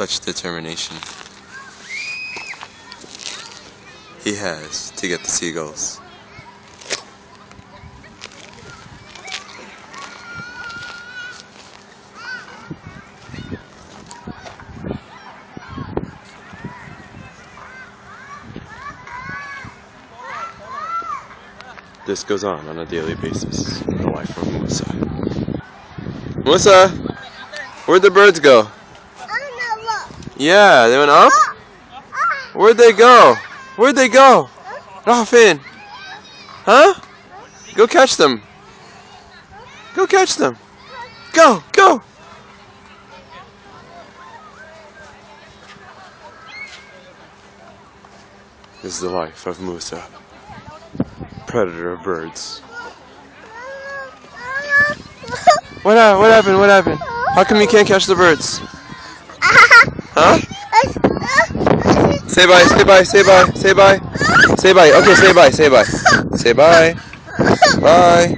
such determination he has to get the seagulls. This goes on a daily basis in the life of Musa. Musa, where'd the birds go? Yeah, they went up? Where'd they go? Where'd they go? Rafin! Huh? Go catch them. Go catch them. Go, go! This is the life of Musa, predator of birds. What happened? What happened? How come you can't catch the birds? Huh? Say bye, say bye, say bye, say bye. Say bye. Okay, say bye, say bye. Say bye. Bye.